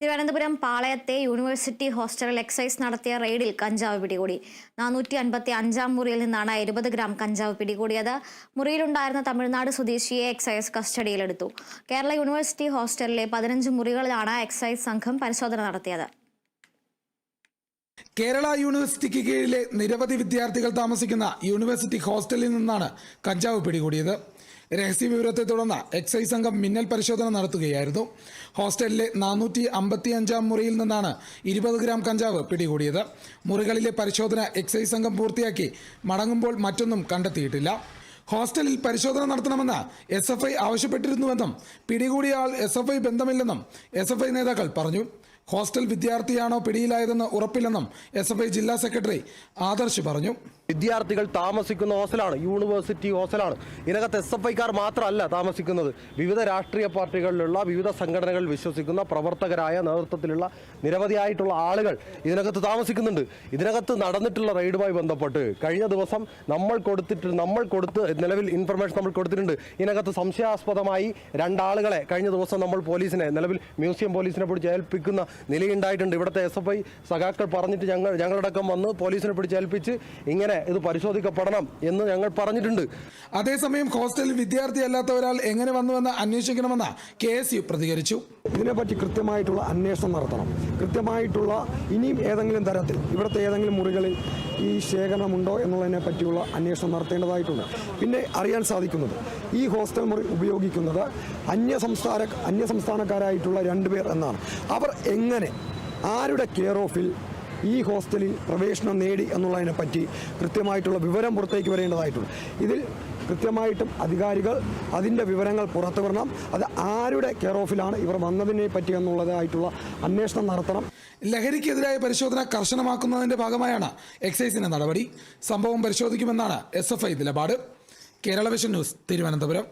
Thiruvananthapuram പാളയത്തെ university ഹോസ്റ്റലിൽ excise നടത്തിയ റെയ്ഡിൽ കഞ്ചാവ് പിടികൂടി. 455 മുറിയിൽ നിന്നാണ് 20 ഗ്രാം കഞ്ചാവ് പിടികൂടിയത്. മുറിയിലുണ്ടായിരുന്ന തമിഴ്നാട് സ്വദേശിയെ എക്സൈസ് കസ്റ്റഡിയിലെടുത്തു. കേരള യൂണിവേഴ്സിറ്റി ഹോസ്റ്റലിലെ 15 മുറികളിലാണ് എക്സൈസ് സംഘം പരിശോധന നടത്തിയത്. കേരള യൂണിവേഴ്സിറ്റിക്ക് കീഴിലെ നിരവധി വിദ്യാർത്ഥികൾ താമസിക്കുന്ന യൂണിവേഴ്സിറ്റി ഹോസ്റ്റലിൽ നിന്നാണ് കഞ്ചാവ് പിടികൂടിയത്. രഹസ്യവിവരത്തെ തുടർന്ന് എക്സൈസ് സംഘം മിന്നൽ പരിശോധന നടത്തുകയായിരുന്നു. ഹോസ്റ്റലിലെ 455 മുറിയിൽ നിന്നാണ് 20 ഗ്രാം കഞ്ചാവ് പിടികൂടിയത്. മുറികളിലെ പരിശോധന എക്സൈസ് സംഘം പൂർത്തിയാക്കി മടങ്ങുമ്പോൾ മറ്റൊന്നും കണ്ടെത്തിയിട്ടില്ല. ഹോസ്റ്റലിൽ പരിശോധന നടത്തണമെന്ന് SFI ആവശ്യപ്പെട്ടിരുന്നുവെന്നും പിടികൂടിയ ആൾ SFI ബന്ധമില്ലെന്നും SFI നേതാക്കൾ പറഞ്ഞു. ഹോസ്റ്റൽ വിദ്യാർത്ഥിയാണോ പിടിയിലായതെന്ന് ഉറപ്പില്ലെന്നും SFI ജില്ലാ സെക്രട്ടറി ആദർശ് പറഞ്ഞു. വിദ്യാർത്ഥികൾ താമസിക്കുന്ന ഹോസ്റ്റലാണ്, യൂണിവേഴ്സിറ്റി ഹോസ്റ്റലാണ്. ഇതിനകത്ത് SFIക്കാർ മാത്രമല്ല താമസിക്കുന്നത്. വിവിധ രാഷ്ട്രീയ പാർട്ടികളിലുള്ള വിവിധ സംഘടനകൾ വിശ്വസിക്കുന്ന പ്രവർത്തകരായ നേതൃത്വത്തിലുള്ള നിരവധിയായിട്ടുള്ള ആളുകൾ ഇതിനകത്ത് താമസിക്കുന്നുണ്ട്. ഇതിനകത്ത് നടന്നിട്ടുള്ള റെയ്ഡുമായി ബന്ധപ്പെട്ട് കഴിഞ്ഞ ദിവസം നമ്മൾ കൊടുത്ത് നിലവിൽ ഇൻഫർമേഷൻ നമ്മൾ കൊടുത്തിട്ടുണ്ട്. ഇതിനകത്ത് സംശയാസ്പദമായി 2 ആളുകളെ കഴിഞ്ഞ ദിവസം നമ്മൾ പോലീസിനെ, നിലവിൽ മ്യൂസിയം പോലീസിനെ പിടിച്ച് ഏൽപ്പിക്കുന്ന നിലയുണ്ടായിട്ടുണ്ട്. ഇവിടുത്തെ SFI സഖാക്കൾ പറഞ്ഞിട്ട് ഞങ്ങളടക്കം വന്ന് പോലീസിനെ പിടിച്ചേൽപ്പിച്ച് ഇങ്ങനെ ഇത് പരിശോധിക്കപ്പെടണം എന്ന് ഞങ്ങൾ പറഞ്ഞിട്ടുണ്ട്. അതേസമയം ഹോസ്റ്റലിൽ വിദ്യാർത്ഥിയല്ലാത്ത ഒരാൾ എങ്ങനെ വന്നുവെന്ന് അന്വേഷിക്കണമെന്ന് KSU പ്രതികരിച്ചു. ഇതിനെപ്പറ്റി കൃത്യമായിട്ടുള്ള അന്വേഷണം നടത്തണം. കൃത്യമായിട്ടുള്ള ഇനിയും ഏതെങ്കിലും തരത്തിൽ ഇവിടുത്തെ ഏതെങ്കിലും മുറികളിൽ ഈ ശേഖരണമുണ്ടോ എന്നുള്ളതിനെ പറ്റിയുള്ള അന്വേഷണം നടത്തേണ്ടതായിട്ടുണ്ട്. പിന്നെ അറിയാൻ സാധിക്കുന്നത് ഈ ഹോസ്റ്റൽ മുറി ഉപയോഗിക്കുന്നത് അന്യസംസ്ഥാനക്കാരായിട്ടുള്ള 2 പേർ എന്നാണ്. അവർ എങ്ങനെ, ആരുടെ കെയർ ഓഫിൽ ഈ ഹോസ്റ്റലിൽ പ്രവേശനം നേടി എന്നുള്ളതിനെ പറ്റി കൃത്യമായിട്ടുള്ള വിവരം പുറത്തേക്ക് വരേണ്ടതായിട്ടുണ്ട്. ഇതിൽ കൃത്യമായിട്ടും അധികാരികൾ അതിൻ്റെ വിവരങ്ങൾ പുറത്തു വരണം. അത് ആരുടെ കെയർ ഓഫിലാണ് ഇവർ വന്നതിനെ പറ്റി എന്നുള്ളതായിട്ടുള്ള അന്വേഷണം നടത്തണം. ലഹരിക്കെതിരായ പരിശോധന കർശനമാക്കുന്നതിന്റെ ഭാഗമായാണ് എക്സൈസിന്റെ നടപടി. സംഭവം പരിശോധിക്കുമെന്നാണ് SFI നിലപാട്. Kerala vision news, Thiruvananthapuram.